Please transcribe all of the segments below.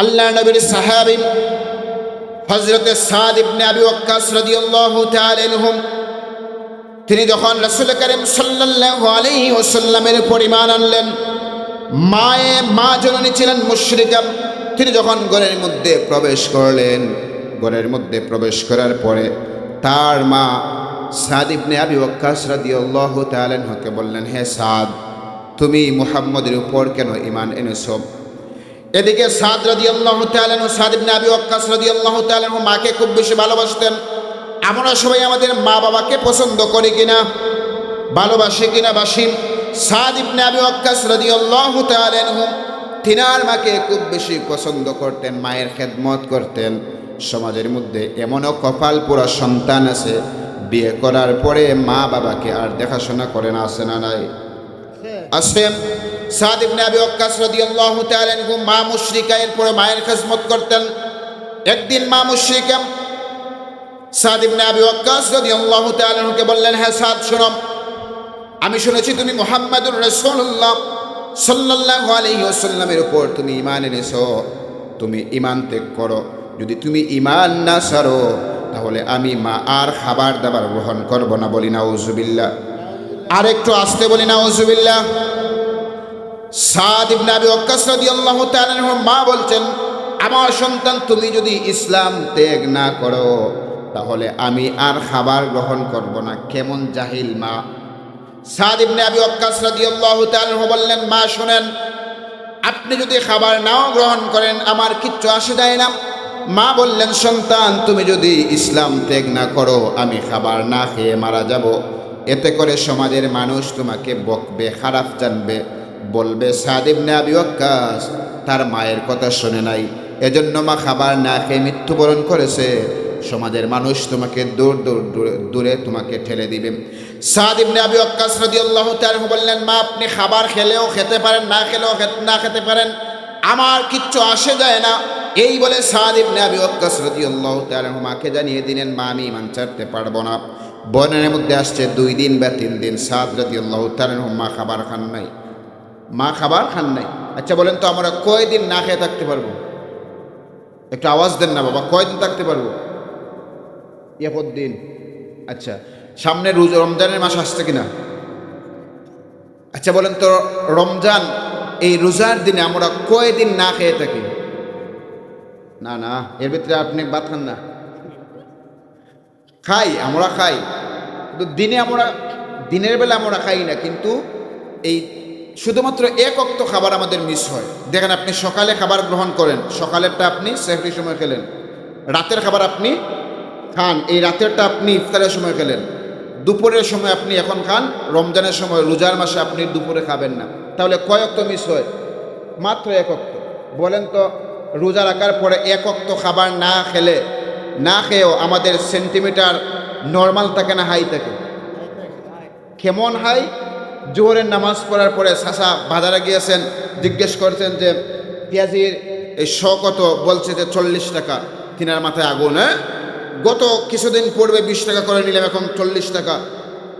আল্লাহ নবীর সাহাবী হযরতে সাদ ইবনে আবি ওয়াক্কাস রাদিয়াল্লাহু তাআলা আনহু তিনি যখন রাসূল করিম সাল্লাল্লাহু আলাইহি ওয়াসাল্লামের উপর ঈমান আনলেন, মা জননী ছিলেন মুশরিকা। তিনি যখন ঘরের মধ্যে প্রবেশ করলেন, ঘরের মধ্যে প্রবেশ করার পরে তার মা সাদ ইবনে আবি ওয়াক্কাস রাদিয়াল্লাহু তাআলা আনহুকে বললেন, হে সাদ, তুমি মুহাম্মদের উপর কেন ঈমান এনেছো? এদিকে সাদ রাদিয়াল্লাহু তাআলা আনহু, সাদ ইবনে আবি ওয়াক্কাস রাদিয়াল্লাহু তাআলা আনহু মাকে খুব বেশি ভালোবাসতেন। আমরা সবাই আমাদের মা বাবাকে পছন্দ করি কিনা, ভালোবাসি কিনা? বাসি। সাদ ইবনে আবি ওয়াক্কাস রাদিয়াল্লাহু তাআলা আনহু তিনার মাকে খুব বেশি পছন্দ করতেন, মায়ের খেদমত করতেন। সমাজের মধ্যে এমনও কপাল পোড়া সন্তান আছে, বিয়ে করার পরে মা বাবাকে আর দেখাশোনা করে না, আছে না নাই? আছে। সাদ ইবনে আবি ওয়াক্কাস রাদিয়াল্লাহু তাআলা আনহু মা মুশরিকা, এরপরে মায়ের খেদমত করতেন। একদিন মা মুশরিকা সাদ ইবনে আবি ওয়াক্কাস রাদিয়াল্লাহু তাআলা আনহুকে বললেন, হ্যাঁ সাদ, শোনো, আমি শুনেছি তুমি মুহাম্মাদুর রাসূলুল্লাহ সাল্লাল্লাহু আলাইহি ওয়াসাল্লামের উপর তুমি ঈমান এনেছো, তুমি ঈমান ত্যাগ করো। যদি তুমি ঈমান না ছাড়ো তাহলে আমি মা আর খাবার দাবার গ্রহণ করব না। বলি নাউজুবিল্লাহ। আর একটু আসতে বলি নাউজুবিল্লাহ। সাদ ইবনে আবি ওয়াক্কাস রাদিয়াল্লাহু তাআলা আনহু মা বলছেন, আমার সন্তান, তুমি যদি ইসলাম ত্যাগ না করো তাহলে আমি আর খাবার গ্রহণ করব না। কেমন জাহিল মা! সাদ ইবনে আবি ওয়াক্কাস রাদিয়াল্লাহু তাআলা আনহু বললেন, মা শুনেন, আপনি যদি খাবার নাও গ্রহণ করেন আমার কিচ্ছু আসে যায় না। মা বললেন, সন্তান, তুমি যদি ইসলাম ত্যাগ না করো আমি খাবার না খেয়ে মারা যাব। এতে করে সমাজের মানুষ তোমাকে বকবে, খারাপ জানবে, বলবে সাদ ইবনে আবি ওয়াক্কাস তার মায়ের কথা শোনে নাই, এজন্য মা খাবার না খেয়ে মৃত্যুবরণ করেছে। সমাজের মানুষ তোমাকে দূরে তোমাকে ঠেলে দিবে। সাদ ইবনে আবি ওয়াক্কাস রাদিয়াল্লাহু তাআলা বললেন, মা আপনি খাবার খেলেও খেতে পারেন, না খেলেও না খেতে পারেন, আমার কিচ্ছু আসে যায় না। এই বলে সাদ ইবনে আবি ওয়াক্কাস রাদিয়াল্লাহু তাআলা মাকে জানিয়ে দিলেন, মা আমি ঈমান ছাড়তে পারবো না। বর্ণনার মধ্যে আসছে 2 দিন বা 3 দিন সাদ রাদিয়াল্লাহু তাআলা মা খাবার খান নাই, মা খাবার খান নাই। আচ্ছা বলেন তো, আমরা কয়দিন না খেয়ে থাকতে পারবো? একটু আওয়াজ দেন না বাবা, কয়দিন থাকতে পারবো? 1 দিন। আচ্ছা, সামনে রমজানের মাস আসছে কিনা? আচ্ছা বলেন তো, রমজান এই রোজার দিনে আমরা কয়দিন না খেয়ে থাকি? না না, এর ভিতরে আপনি বাদ খান না। খাই, আমরা খাই, কিন্তু দিনের বেলা আমরা খাই না, কিন্তু এই শুধুমাত্র 1 ওয়াক্ত খাবার আমাদের মিস হয়। দেখেন, আপনি সকালে খাবার গ্রহণ করেন, সকালেরটা আপনি সেহরির সময় খেলেন, রাতের খাবার আপনি খান, এই রাতেরটা আপনি ইফতারের সময় খেলেন, দুপুরের সময় আপনি এখন খান, রমজানের সময় রোজার মাসে আপনি দুপুরে খাবেন না। তাহলে কয় ওয়াক্ত মিস হয়? মাত্র 1 ওয়াক্ত। বলেন তো, রোজা রাখার পরে 1 ওয়াক্ত খাবার না খেয়েও আমাদের সেন্টিমিটার নর্মাল থাকে না হাই থাকে? কেমন হাই? জোহরের নামাজ পড়ার পরে চাচা বাজারে গিয়েছেন, জিজ্ঞেস করছেন যে পেঁয়াজির এই শ কত? বলছে যে 40 টাকা। তিনার মাথায় আগুন। হ্যাঁ, গত কিছুদিন পূর্বে 20 টাকা করে নিলাম, এখন 40 টাকা,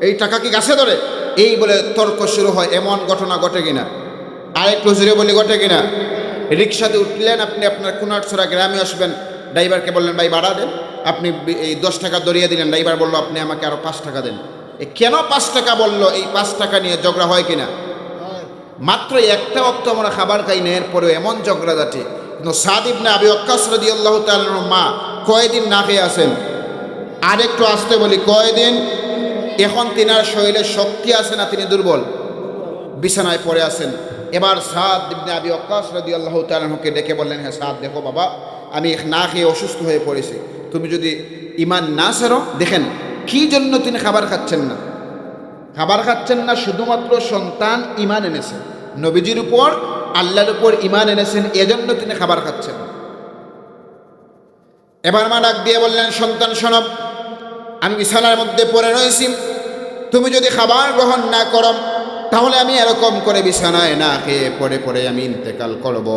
এই টাকা কি গাছে ধরে? এই বলে তর্ক শুরু হয়। এমন ঘটনা ঘটে কিনা? আরেকটু জোরে বলি, ঘটে কিনা? রিক্সাতে উঠলেন আপনি, আপনার কুনারছড়া গ্রামে আসবেন, ড্রাইভারকে বললেন ভাই ভাড়া দেন, আপনি এই 10 টাকা ধরিয়ে দিলেন, ড্রাইভার বললো আপনি আমাকে আরো 5 টাকা দেন। কেন 5 টাকা বললো? এই 5 টাকা নিয়ে ঝগড়া হয় কিনা? মাত্র 1টা ওয়াক্ত আমরা খাবার খাই না, এরপরেও এমন ঝগড়াঝাটি। কিন্তু সাদ ইবনে আবি ওয়াক্কাস রাদিয়াল্লাহু তাআলা মা কয়দিন না খেয়ে আছেন? আরেকটু আসতে বলি, কয়দিন? এখন তিনার শরীরে শক্তি আছে না, তিনি দুর্বল, বিছানায় পড়ে আছেন। এবার সাদ ইবনে আবি ওয়াক্কাস রাদিয়াল্লাহু তাআলাকে ডেকে বললেন, হ্যাঁ সাদ, দেখো বাবা, আমি না খেয়ে অসুস্থ হয়ে পড়েছি, তুমি যদি ঈমান না ছাড়ো। দেখেন কি জন্য তিনি খাবার খাচ্ছেন না? খাবার খাচ্ছেন না শুধুমাত্র সন্তান ঈমান এনেছেন, নবীজির উপর, আল্লাহর উপর ঈমান এনেছেন, এজন্য তিনি খাবার খাচ্ছেন। এবার মা ডাক দিয়ে বললেন, সন্তান শোনো, আমি বিছানার মধ্যে পড়ে রয়েছি, তুমি যদি খাবার গ্রহণ না করো তাহলে আমি এরকম করে বিছানায় না খেয়ে পড়ে আমি ইন্তেকাল করব।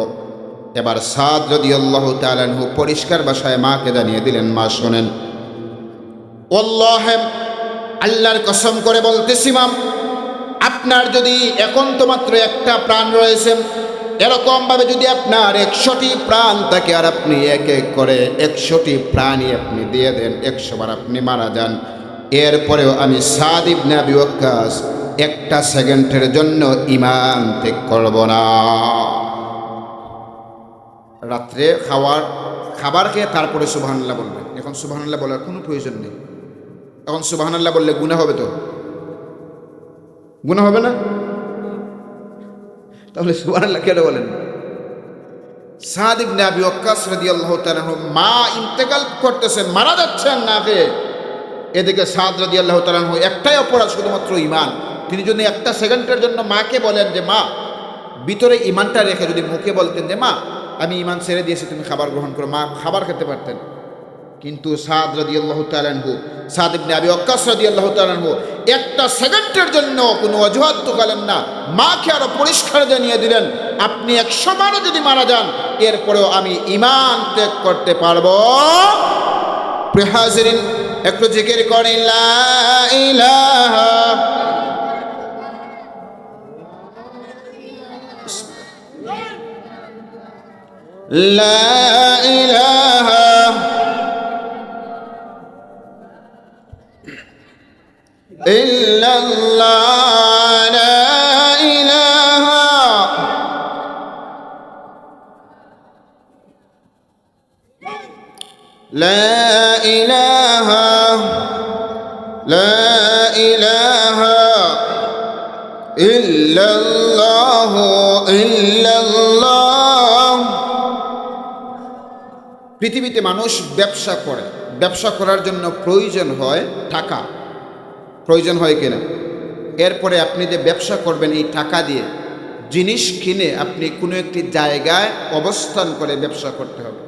এবার সাদ রাদিয়াল্লাহু তাআলা আনহু পরিষ্কার ভাষায় মাকে জানিয়ে দিলেন, মা শোনেন, ওয়াল্লাহি, আল্লাহর কসম করে বলতেছি মা, আপনার যদি এখন তো মাত্র একটা প্রাণ রয়েছে, এরকমভাবে যদি আপনার 100টি প্রাণ থাকে আর আপনি এক এক করে 100টি প্রাণী আপনি দিয়ে দেন, 100 বার আপনি মারা যান, এরপরেও আমি সাদ ইবনে আবি ওয়াক্কাস একটা সেকেন্ডের জন্য ঈমান ত্যাগ করব না। রাত্রে খাবার খেয়ে তারপরে সুবহানাল্লাহ বলবেন। এখন সুবহানাল্লাহ বলার কোনো প্রয়োজন নেই। এখন সুবহানাল্লাহ বললে গুনাহ হবে, তো গুনাহ হবে না? তাহলে সুবহানাল্লাহ কেন বলেন? সাদ ইবনে আবি ওয়াক্কাস রাদিয়াল্লাহু তাআলা মা ইন্তেকাল করতেছেন, মারা যাচ্ছেন না খেয়ে, এদিকে সাদ রাদিয়াল্লাহু তাআলা একটাই অপরাধ, শুধুমাত্র ঈমান। তিনি যদি একটা সেকেন্ডের জন্য মাকে বলেন যে মা, ভিতরে ঈমানটা রেখে যদি মুখে বলতেন যে মা আমি ঈমান ছেড়ে দিয়েছি, তুমি খাবার গ্রহণ করো, মা খাবার খেতে পারতেন। কিন্তু সাদ রাদিয়াল্লাহু তাআলা আনহু, সাদ ইবনে আবি ওয়াক্কাস রাদিয়াল্লাহু তাআলা আনহু একটা সেকেন্ডের জন্য কোনো অজুহাত তোলেন না, মাকে আরো পরিষ্কার জানিয়ে দিলেন আপনি 100 বারও যদি মারা যান এরপরেও আমি ঈমান ত্যাগ করতে পারবো। প্রিয় হাজিরিন, একটু জিকির করেন লা ইলাহা লা ইলাহা ইল্লাল্লাহ, লা ইলাহা লা ইলাহা লা ইলাহা ইল্লাল্লাহ ইল্লাল্লাহ। পৃথিবীতে মানুষ ব্যবসা করে, ব্যবসা করার জন্য প্রয়োজন হয় টাকা, প্রয়োজন হয় কিনা? এরপরে আপনি যে ব্যবসা করবেন এই টাকা দিয়ে জিনিস কিনে আপনি কোনো একটি জায়গায় অবস্থান করে ব্যবসা করতে হবে।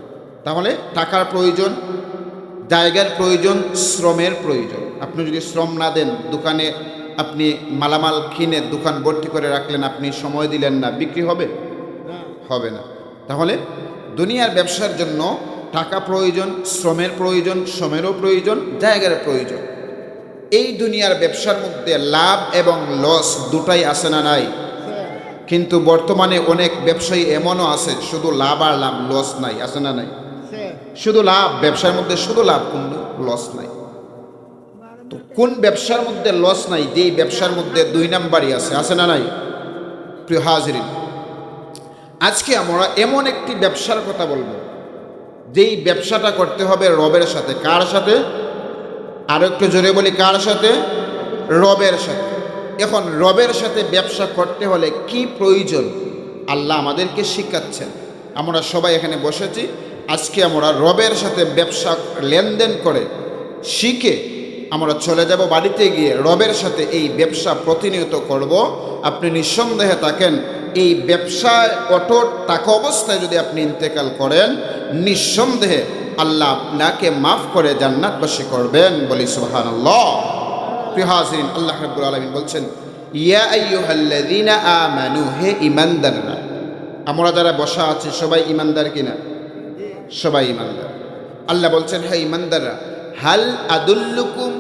তাহলে টাকার প্রয়োজন, জায়গার প্রয়োজন, শ্রমের প্রয়োজন। আপনি যদি শ্রম না দেন, দোকানে আপনি মালামাল কিনে দোকান ভর্তি করে রাখলেন, আপনি সময় দিলেন না, বিক্রি হবে? হবে না। তাহলে দুনিয়ার ব্যবসার জন্য টাকা প্রয়োজন, শ্রমের প্রয়োজন, সময়েরও প্রয়োজন, জায়গার প্রয়োজন। এই দুনিয়ার ব্যবসার মধ্যে লাভ এবং লস দুটাই আছে না নাই? কিন্তু বর্তমানে অনেক ব্যবসায়ী এমনও আছে শুধু লাভ আর লাভ, লস নাই, আছে না নাই? শুধু লাভ, ব্যবসার মধ্যে শুধু লাভ, কিন্তু লস নাই। তো কোন ব্যবসার মধ্যে লস নাই? যেই ব্যবসার মধ্যে 2 নাম্বারই আছে, আছে না নাই? প্রিয় হাজিরিন, আজকে আমরা এমন একটি ব্যবসার কথা বলবো যেই ব্যবসাটা করতে হবে রবের সাথে। কার সাথে? আরো একটু জোরে বলি, কার সাথে? রবের সাথে। এখন রবের সাথে ব্যবসা করতে হলে কি প্রয়োজন আল্লাহ আমাদেরকে শিখাচ্ছেন। আমরা সবাই এখানে বসেছি, আজকে আমরা রবের সাথে ব্যবসা লেনদেন করে শিখে আমরা চলে যাব বাড়িতে গিয়ে রবের সাথে এই ব্যবসা প্রতিনিয়ত করব। আপনি নিঃসন্দেহে থাকেন এই ব্যবসায় অটুট থাকা অবস্থায় যদি আপনি ইন্তেকাল করেন, নিঃসন্দেহে আল্লাহ আপনাকে মাফ করে জান্নাতবাসী করবেন। বলি সুবহানাল্লাহ। প্রিয় হাজিরিন, আল্লাহ রাব্বুল আলামিন বলছেন ইয়া আইয়ুহাল্লাযীনা আমানু, হে ঈমানদাররা। আমরা যারা বসা আছি সবাই ঈমানদার কিনা? সবাই ঈমানদার। আল্লাহ বলছেন হে ঈমানদাররা, হাল আদুল্লুকুম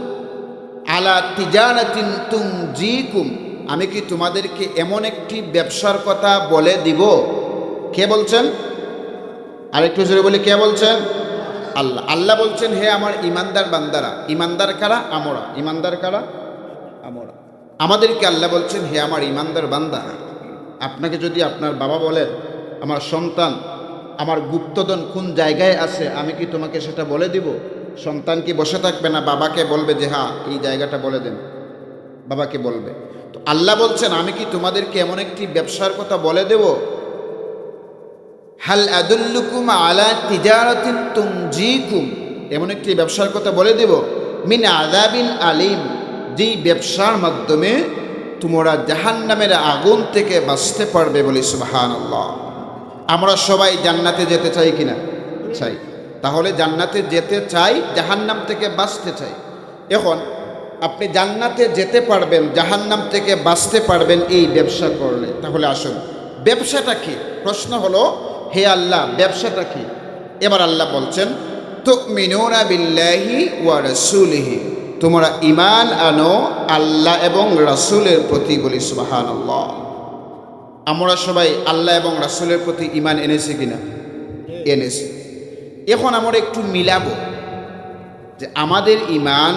আলা তিজারাতিন তুনজিকুম, আমি কি তোমাদেরকে এমন একটি ব্যবসার কথা বলে দিব? কে বলছেন? আরেকটু জোরে বলি, কে বলছেন? আল্লাহ। আল্লাহ বলছেন হে আমার ঈমানদার বান্দারা। ঈমানদার কারা? আমরা। ঈমানদার কারা? আমরা। আমাদেরকে আল্লাহ বলছেন হে আমার ঈমানদার বান্দা, আপনাকে যদি আপনার বাবা বলেন আমার সন্তান আমার গুপ্তধন কোন জায়গায় আছে, আমি কি তোমাকে সেটা বলে দিব? সন্তান কি বসে থাকবে না? বাবাকে বলবে যে হ্যাঁ এই জায়গাটা বলে দেন, বাবাকে বলবে। তো আল্লাহ বলছেন আমি কি তোমাদেরকে এমন একটি ব্যবসার কথা বলে দেব? হাল আদুল্লুকুম আলা তিজারাতিন তুনজিকুম, এমন একটি ব্যবসার কথা বলে দেব মিন আযাবিন আলিম, যেই ব্যবসার মাধ্যমে তোমরা জাহান্নামের আগুন থেকে বাঁচতে পারবে। বলি সুবহানাল্লাহ। আমরা সবাই জান্নাতে যেতে চাই কিনা? চাই। তাহলে জান্নাতে যেতে চাই, জাহান্নাম থেকে বাঁচতে চাই। এখন আপনি জান্নাতে যেতে পারবেন, জাহান্নাম থেকে বাঁচতে পারবেন এই ব্যবসা করলে। তাহলে আসুন, ব্যবসাটা কি? প্রশ্ন হলো হে আল্লাহ ব্যবসাটা কি? এবার আল্লাহ বলছেন তুমিনুনা বিল্লাহি ওয়া রাসূলিহি, তোমরা ঈমান আনো আল্লাহ এবং রাসূলের প্রতি। বলি সুবহানাল্লাহ। আমরা সবাই আল্লাহ এবং রাসূলের প্রতি ঈমান এনেছি কিনা? এনেছি। এখন আমরা একটু মিলাবো যে আমাদের ঈমান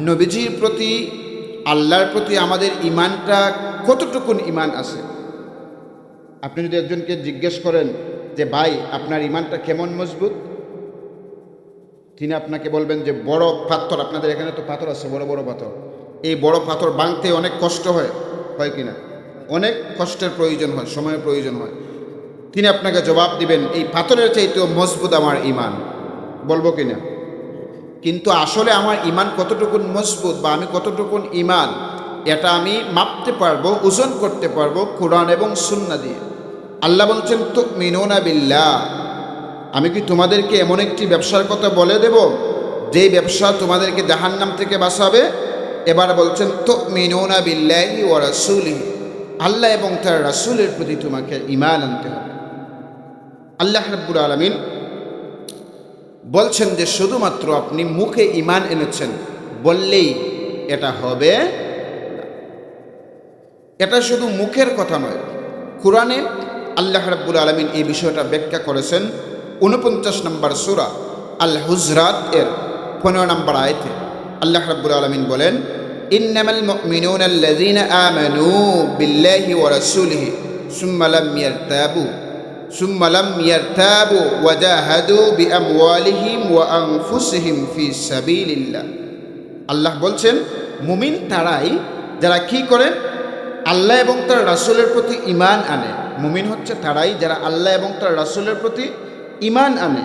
নবীজির প্রতি, আল্লাহর প্রতি আমাদের ঈমানটা কতটুকুন ঈমান আছে। আপনি যদি একজনকে জিজ্ঞেস করেন যে ভাই আপনার ঈমানটা কেমন মজবুত, তিনি আপনাকে বলবেন যে বড় পাথর, আপনাদের এখানে তো পাথর আছে, বড় বড় পাথর, এই বড় পাথর ভাঙতে অনেক কষ্ট হয় কিনা? অনেক কষ্টের প্রয়োজন হয়, সময়ের প্রয়োজন হয়। তিনি আপনাকে জবাব দিবেন এই পাথরের চাইতেও মজবুত আমার ঈমান, বলবো কিনা? কিন্তু আসলে আমার ঈমান কতটুকুন মজবুত বা আমি কতটুকুন ঈমান, এটা আমি মাপতে পারবো, ওজন করতে পারবো কোরআন এবং সুন্নাহ দিয়ে। আল্লাহ বলছেন তুমিনুনা বিল্লাহ, আমি কি তোমাদেরকে এমন একটি ব্যবসার কথা বলে দেব যেই ব্যবসা তোমাদেরকে জাহান্নাম থেকে বাঁচাবে? এবার বলছেন তুমিনুনা বিল্লাহি ওয়া রাসূলিহি, আল্লাহ এবং তার রাসূলের প্রতি তোমাকে ঈমান আনতে হবে। আল্লাহ রাব্বুল আলামিন বলছেন যে শুধুমাত্র আপনি মুখে ঈমান এনেছেন বললেই এটা হবে, এটা শুধু মুখের কথা নয়। কোরআনে আল্লাহ রাব্বুল আলামিন এই বিষয়টা ব্যাখ্যা করেছেন 49 নম্বর সূরা আল হুজরাত এর 15 নম্বর আয়াতে। আল্লাহ রাব্বুল আলামিন বলেন, ইন্নামাল মুমিনুনা আল্লাযীনা আমানু বিল্লাহি ওয়া রাসূলিহি সুম্মা লাম ইয়ারতাবু ওয়া জাহাদু বিআমওয়ালিহিম ওয়া আনফুসিহিম ফি সাবিলিল্লাহ। আল্লাহ বলছেন মুমিন তারাই যারা কি করে? আল্লাহ এবং তার রাসূলের প্রতি ঈমান আনে। মুমিন হচ্ছে তারাই যারা আল্লাহ এবং তার রাসূলের প্রতি ঈমান আনে।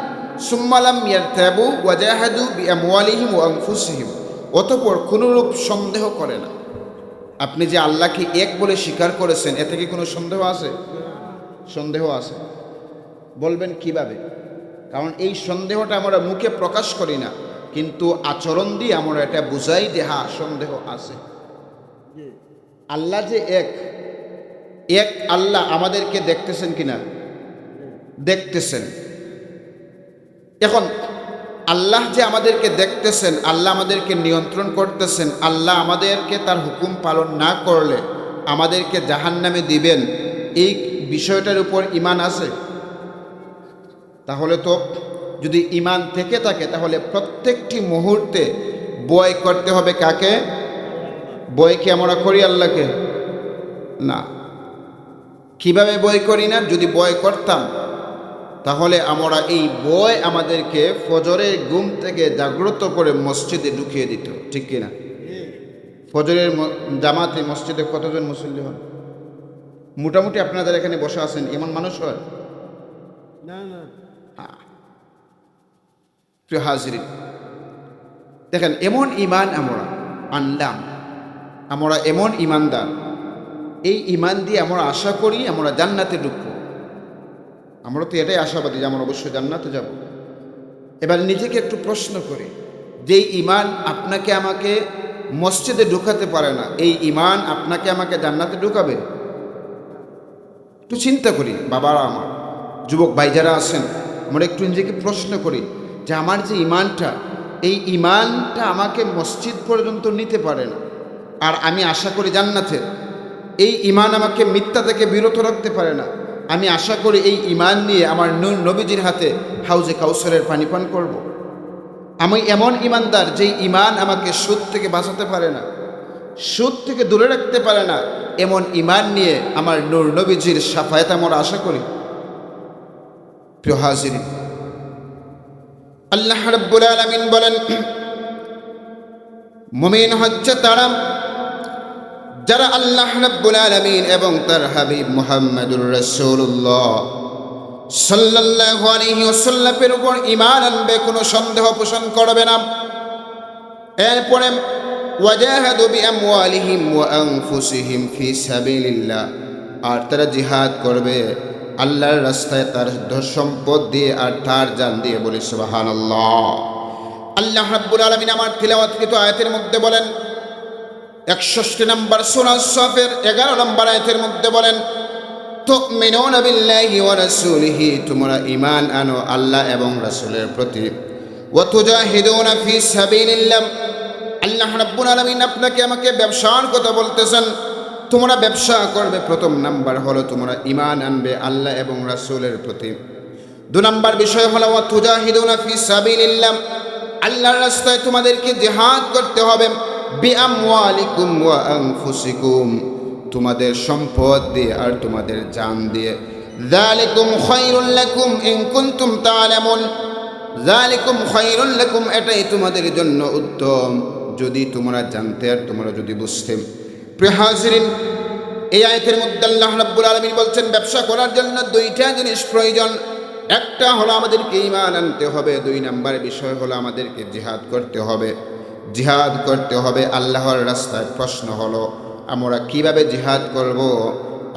সুম্মা লাম ইয়ারতাবু ওয়া জাহাদু বিআমওয়ালিহিম ওয়া আনফুসিহিম, অতঃপর কোনরূপ সন্দেহ করে না। আপনি যে আল্লাহকে এক বলে স্বীকার করেছেন, এতে কি কোনো সন্দেহ আছে? সন্দেহ আছে। বলবেন কিভাবে? কারণ এই সন্দেহটা আমরা মুখে প্রকাশ করি না, কিন্তু আচরণ দিয়ে আমরা এটা বুঝাই যে হ্যাঁ সন্দেহ আছে। আল্লাহ যে এক আল্লাহ আমাদেরকে দেখতেছেন কিনা? দেখতেছেন। এখন আল্লাহ যে আমাদেরকে দেখতেছেন, আল্লাহ আমাদেরকে নিয়ন্ত্রণ করতেছেন, আল্লাহ আমাদেরকে তার হুকুম পালন না করলে আমাদেরকে জাহান্নামে দিবেন, এই বিষয়টার উপর ঈমান আছে? তাহলে তো যদি ঈমান থেকে থাকে তাহলে প্রত্যেকটি মুহূর্তে ভয় করতে হবে কাকে? ভয় কি আমরা করি আল্লাহকে? না। কিভাবে ভয় করি না? যদি ভয় করতাম তাহলে আমরা এই ভয় আমাদেরকে ফজরের ঘুম থেকে জাগ্রত করে মসজিদে ঢুকিয়ে দিত, ঠিক কিনা? ফজরের জামাতে মসজিদে কতজন মুসল্লি হন? মোটামুটি আপনাদের এখানে বসে আছেন এমন মানুষ হয় না? প্রিয় হাজিরিন, দেখেন এমন ঈমান আমরা আনলাম, আমরা এমন ঈমানদার, এই ঈমান দিয়ে আমরা আশা করি আমরা জান্নাতে ঢুকবো। আমরা তো এটাই আশাবাদী যে আমরা অবশ্যই জান্নাতে যাব। এবার নিজেকে একটু প্রশ্ন করি, যেই ঈমান আপনাকে আমাকে মসজিদে ঢুকাতে পারে না, এই ঈমান আপনাকে আমাকে জান্নাতে ঢুকাবে? একটু চিন্তা করি বাবারা, আমার যুবক ভাই যারা আছেন, আমরা একটু নিজেকে প্রশ্ন করি যে আমার যে ঈমানটা, এই ঈমানটা আমাকে মসজিদ পর্যন্ত নিতে পারে না, আর আমি আশা করি জান্নাতে। এই ঈমান আমাকে মিথ্যা থেকে বিরত রাখতে পারে না, আমি আশা করি এই ঈমান নিয়ে আমার নূর নবীজির হাতে হাউজে কাউসারের পানি পান করব। আমি এমন ঈমানদার যেই ঈমান আমাকে সুদ থেকে বাঁচাতে পারে না, সুদ থেকে দূরে রাখতে পারে না, এমন ঈমান নিয়ে আমার নূর নবীজির শাফায়াত আমরা আশা করি। প্রিয় হাজিরিন, আল্লাহ রাব্বুল আলামিন বলেন মুমিন হচ্ছে তারা যারা আল্লাহ রাব্বুল আলামিন এবং তার হাবিব মুহাম্মদুর রাসূলুল্লাহ সাল্লাল্লাহু আলাইহি ওয়াসাল্লামের উপর ঈমান আনবে, কোনো সন্দেহ পোষণ করবে না। এরপরে ওয়াজাহাদু বিআমওয়ালিহিম ওয়া আনফুসিহিম ফি সাবিলিল্লাহ, আর তারা জিহাদ করবে আল্লাহর রাস্তায় তার সম্পদ দিয়ে আর তার জান দিয়ে। বলি সুবহানাল্লাহ। আল্লাহ রাব্বুল আলামিন আমার তিলাওয়াতকৃত আয়াতের মধ্যে বলেন 61 নম্বর সূরা সাফের 11 নম্বর আয়াতের মধ্যে বলেন তুমিনুনা বিল্লাহি ওয়া রাসূলিহি, তোমরা ঈমান আনো আল্লাহ এবং রাসূলের প্রতি, ওয়া তুজাহিদুনা ফি সাবিলিল্লাহ। আল্লাহ রাব্বুল আলামিন আপনাকে আমাকে ব্যবসার কথা বলতেছেন, তোমরা ব্যবসা করবে, প্রথম নাম্বার হলো তোমরা ঈমান আনবে আল্লাহ এবং রাসূলের প্রতি। 2 নাম্বার বিষয় হলো ওয়া তুজাহিদুনা ফি সাবিলিল্লাহ, আল্লাহর রাস্তায় তোমাদেরকে জিহাদ করতে হবে। বিআমওয়ালিকুম ওয়া আনফুসিকুম, তোমাদের সম্পদ দিয়ে আর তোমাদের জান দিয়ে। যালিকুম খায়রুল লাকুম ইন কুনতুম তা'লামুন, যালিকুম খায়রুল লাকুম, এটাই তোমাদের জন্য উত্তম যদি তোমরা জানতে আর তোমরা যদি বুঝতে। প্রিয় হাজিরিন, এই আয়াতের মধ্যে আল্লাহ রাব্বুল আলামিন বলছেন ব্যবসা করার জন্য 2টা জিনিস প্রয়োজন। একটা হলো আমাদেরকে ঈমান আনতে হবে, 2 নাম্বার বিষয় হলো আমাদেরকে জিহাদ করতে হবে। জিহাদ করতে হবে আল্লাহর রাস্তায়। প্রশ্ন হলো আমরা কিভাবে জিহাদ করব?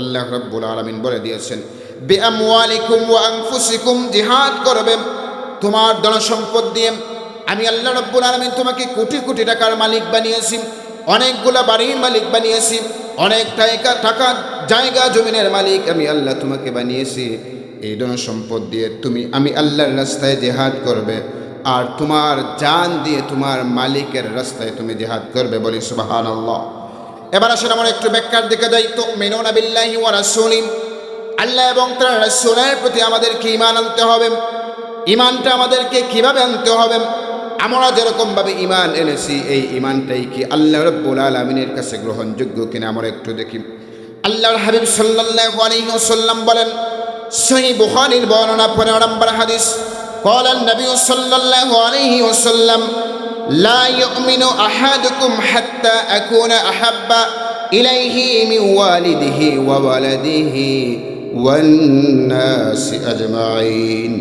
আল্লাহ রাব্বুল আলামিন বলে দিয়েছেন বিআমওয়ালিকুম ওয়া আনফুসিকুম, জিহাদ করবে তোমার ধনসম্পদ দিয়ে। আমি আল্লাহ রাব্বুল আলামিন তোমাকে কোটি কোটি টাকার মালিক বানিয়েছি, অনেকগুলো বাড়ির মালিক বানিয়েছি, অনেক টাকা জায়গা জমিনের মালিক আমি আল্লাহ তোমাকে বানিয়েছি। এই ধনসম্পদ দিয়ে আমি আল্লাহর রাস্তায় জিহাদ করবে, আর তোমার জান দিয়ে তোমার মালিকের রাস্তায় তুমি জিহাদ করবে। বলি সুবহানাল্লাহ। এবার আসলে আমরা একটু ব্যাখ্যার দিকে যাই। তুমিনুনা বিল্লাহি ওয়া রাসূলিহি, আল্লাহ এবং তার রাসূলের প্রতি আমাদেরকে ঈমান আনতে হবে। ঈমানটা আমাদেরকে কিভাবে আনতে হবে? আমরা যেরকমভাবে ঈমান এনেছি এই ঈমানটাই কি আল্লাহ রাব্বুল আলামিনের কাছে গ্রহণযোগ্য কিনা আমরা একটু দেখি। আল্লাহর হাবিব সাল্লাল্লাহু আলাইহি ওয়াসাল্লাম বলেন, সহিহ বুখারীর বর্ণনা 15 নম্বর হাদিস, قال النبي صلى الله عليه وسلم لا يؤمن أحدكم حتى أكون أحب إليه من والده وولده والناس أجمعين।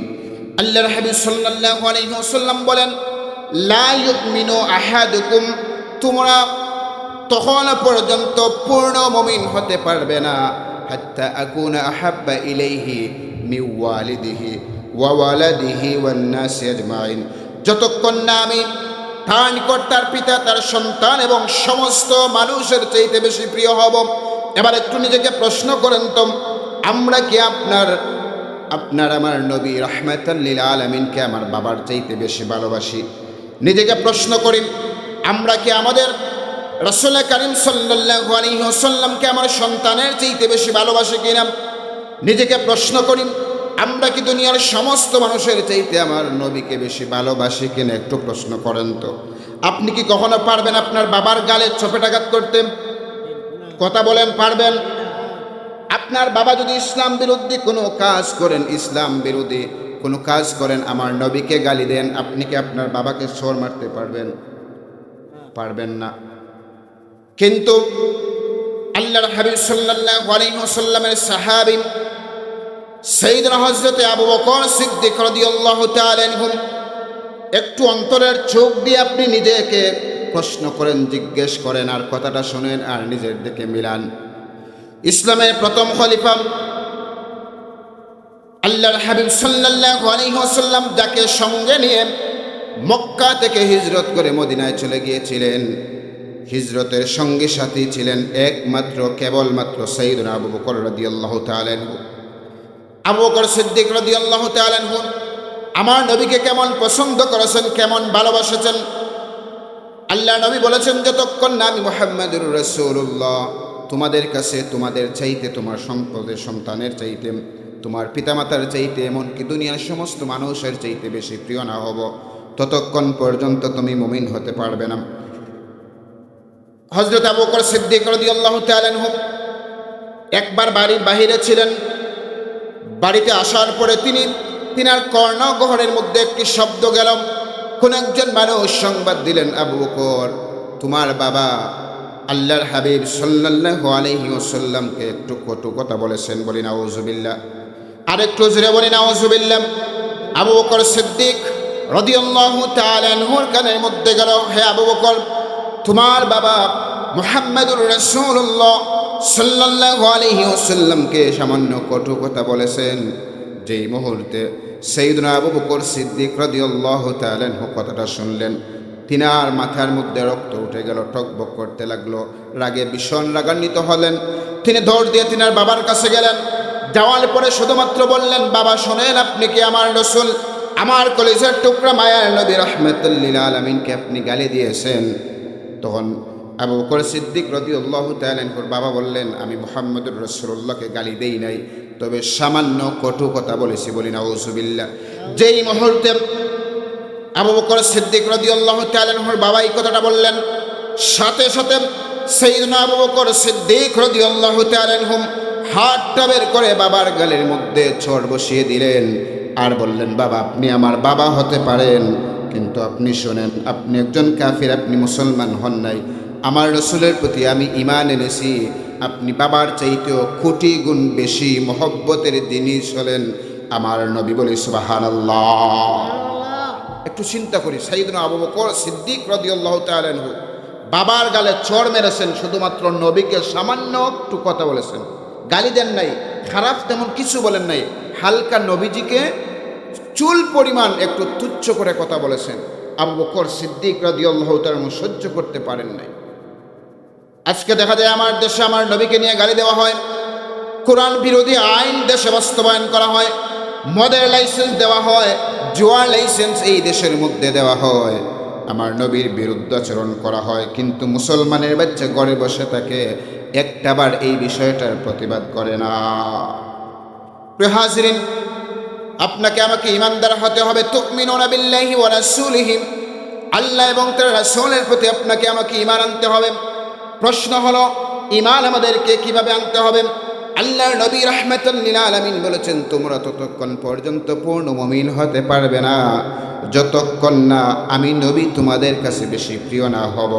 আল্লাহর হাবিব সাল্লাল্লাহু আলাইহি ওয়াসাল্লাম বলেন, লা ইউমিনু আহাদুকুম, তোমরা তখন পর্যন্ত পূর্ণ মুমিন হতে পারবে না, হাত্তা আকুনা আহাব্বা ইলাইহি মিন ওয়ালিদিহি ওয়া ওয়ালাদিহি ওয়ান নাসি আজমাইন, যতক্ষণ না আমি তার নিকট তার পিতা তার সন্তান এবং সমস্ত মানুষের চাইতে বেশি প্রিয় হব। এবার একটু নিজেকে প্রশ্ন করেন তো, আমরা কি আপনার আমার নবী রাহমাতাল লিল আলামিনকে আমার বাবার চাইতে বেশি ভালোবাসি? নিজেকে প্রশ্ন করি, আমরা কি আমাদের রাসূল কারীম সাল্লাল্লাহু আলাইহি ওয়াসাল্লামকে আমার সন্তানের চাইতে বেশি ভালোবাসি কিনা? নিজেকে প্রশ্ন করি, আমরা কি দুনিয়ার সমস্ত মানুষের চাইতে আমার নবীকে বেশি ভালোবাসি কিনা? একটু প্রশ্ন করেন তো। আপনি কি কখনো পারবেন আপনার বাবার গালে চপেটাঘাত করতে? কথা বলেন, পারবেন? আপনার বাবা যদি ইসলাম বিরোধী কোনো কাজ করেন, ইসলাম বিরোধী কোনো কাজ করেন, আমার নবীকে গালি দেন, আপনি কি আপনার বাবাকে চড় মারতে পারবেন? পারবেন না। কিন্তু আল্লাহর হাবিব সাল্লাল্লাহু আলাইহি ওয়াসাল্লামের সাহাবী সাইয়েদনা হযরত আবু বকর সিদ্দিক রাদিয়াল্লাহু তাআলা আনহু, একটু অন্তরের চোখ দিয়ে আপনি নিজেকে প্রশ্ন করেন, জিজ্ঞেস করেন, আর কথাটা শুনেন আর নিজের দিকে মিলান। ইসলামের প্রথম খলিফা আল্লাহর হাবিব সাল্লাল্লাহু আলাইহি ওয়াসাল্লাম যাকে সঙ্গে নিয়ে মক্কা থেকে হিজরত করে মদিনায় চলে গিয়েছিলেন, হিজরতের সঙ্গে সাথী ছিলেন একমাত্র কেবলমাত্র সাইয়েদনা আবু বকর রাদিয়াল্লাহু তাআলা আনহু। আবু বকর সিদ্দিক রাদিয়াল্লাহু তাআলা আনহু আমার নবীকে কেমন পছন্দ করেছেন, কেমন ভালোবাসেছেন। আল্লাহ নবী বলেছেন, যতক্ষণ না আমি মুহাম্মাদুর রাসূলুল্লাহ তোমাদের কাছে তোমাদের চাইতে, তোমার সম্পদের সন্তানের চাইতে, তোমার পিতামাতার চাইতে, এমনকি দুনিয়ার সমস্ত মানুষের চাইতে বেশি প্রিয় না হব, ততক্ষণ পর্যন্ত তুমি মুমিন হতে পারবে না। হযরত আবু বকর সিদ্দিক রাদিয়াল্লাহু তাআলা আনহু একবার বাড়ির বাহিরে ছিলেন। বাড়িতে আসার পরে তিনার কর্ণগহ্বরের মধ্যে একটি শব্দ গেল। কোন একজন মানুষ সংবাদ দিলেন, আবু বকর, তোমার বাবা আল্লাহর হাবিব সাল্লাল্লাহু আলাইহি ওয়াসাল্লামকে একটু কটু কথা বলেছেন। বলি নাউযুবিল্লাহ। আর একটু জোরে বলি নাউযুবিল্লাহ। আবু বকর সিদ্দিক রাদিয়াল্লাহু তাআলা আনহুর কানের মধ্যে গেল, হে আবু বকর, তোমার বাবা মুহাম্মাদুর রাসূলুল্লাহ সাল্লাল্লাহু আলাইহি ওয়াসাল্লামকে সামান্য কটু কথা বলেছেন। যেই মুহূর্তে সাইয়েদনা আবু বকর সিদ্দিক রাদিয়াল্লাহু তাআলা আনহু কথাটা শুনলেন, তিনার মাথার মধ্যে রক্ত উঠে গেল, টকবক করতে লাগলো, রাগে ভীষণ রাগান্বিত হলেন। তিনি দৌড় দিয়ে তিনার বাবার কাছে গেলেন। যাওয়ার পরে শুধুমাত্র বললেন, বাবা শোনেন, আপনি কি আমার রাসূল, আমার কলিজার টুকরা মায়ার নবী রাহমাতুল লিল আলামিনকে আপনি গালি দিয়েছেন। তখন আবু বকর সিদ্দিক রাদিয়াল্লাহু তাআলা আনহুর বাবা বললেন, আমি মুহাম্মদুর রাসূলুল্লাহকে গালি দেই নাই, তবে সামান্য কটু কথা বলেছি, বলি নাউযুবিল্লাহ। যেই মুহূর্তে আবু বকর সিদ্দিক রাদিয়াল্লাহু তাআলা আনহুর বাবা এই কথাটা বললেন, সাথে সাথে সাইয়েদনা আবু বকর সিদ্দিক রাদিয়াল্লাহু তাআলা আনহু হাতটা বের করে বাবার গালের মধ্যে চড় বসিয়ে দিলেন আর বললেন, বাবা আপনি আমার বাবা হতে পারেন, কিন্তু আপনি শোনেন, আপনি একজন কাফির, আপনি মুসলমান হন নাই। আমার রসুলের প্রতি আমি ঈমান এনেছি, আপনি বাবার চাইতেও কোটি গুণ বেশি মহব্বতের জিনিস হলেন আমার নবী। বলি সুবহানাল্লাহ। একটু চিন্তা করি, সাইয়েদনা আবু বকর সিদ্দিক রাদিয়াল্লাহু তাআলা আনহু বাবার গালে চড় মেরেছেন, শুধুমাত্র নবীকে সামান্য একটু কথা বলেছেন, গালি দেন নাই, খারাপ তেমন কিছু বলেন নাই, হালকা নবীজিকে চুল পরিমাণ একটু তুচ্ছ করে কথা বলেছেন। আবু বকর সিদ্দিক রাদিয়াল্লাহু তাআলা সহ্য করতে পারেন নাই। আজকে দেখা যায় আমার দেশে আমার নবীকে নিয়ে গালি দেওয়া হয়, কোরআন বিরোধী আইন দেশে বাস্তবায়ন করা হয়, মদের লাইসেন্স দেওয়া হয়, জুয়ার লাইসেন্স এই দেশের মধ্যে দেওয়া হয়, আমার নবীর বিরুদ্ধাচরণ করা হয়, কিন্তু মুসলমানের বাচ্চা ঘরে বসে থাকে, একটাবার এই বিষয়টার প্রতিবাদ করে না। প্রিয় হাজিরিন, আপনাকে আমাকে ঈমানদার হতে হবে। তুমিনুনা বিল্লাহি ওয়া রাসূলিহি, আল্লাহ এবং তার রাসূলের প্রতি আপনাকে আমাকে ঈমান আনতে হবে। প্রশ্ন হলো, ঈমান আমাদেরকে কিভাবে আনতে হবে? আল্লাহর নবী রাহমাতুল লিল আলামিন বলেছেন, তোমরা ততক্ষণ পর্যন্ত পূর্ণ মুমিন হতে পারবে না যতক্ষণ না আমি নবী তোমাদের কাছে বেশি প্রিয় না হব।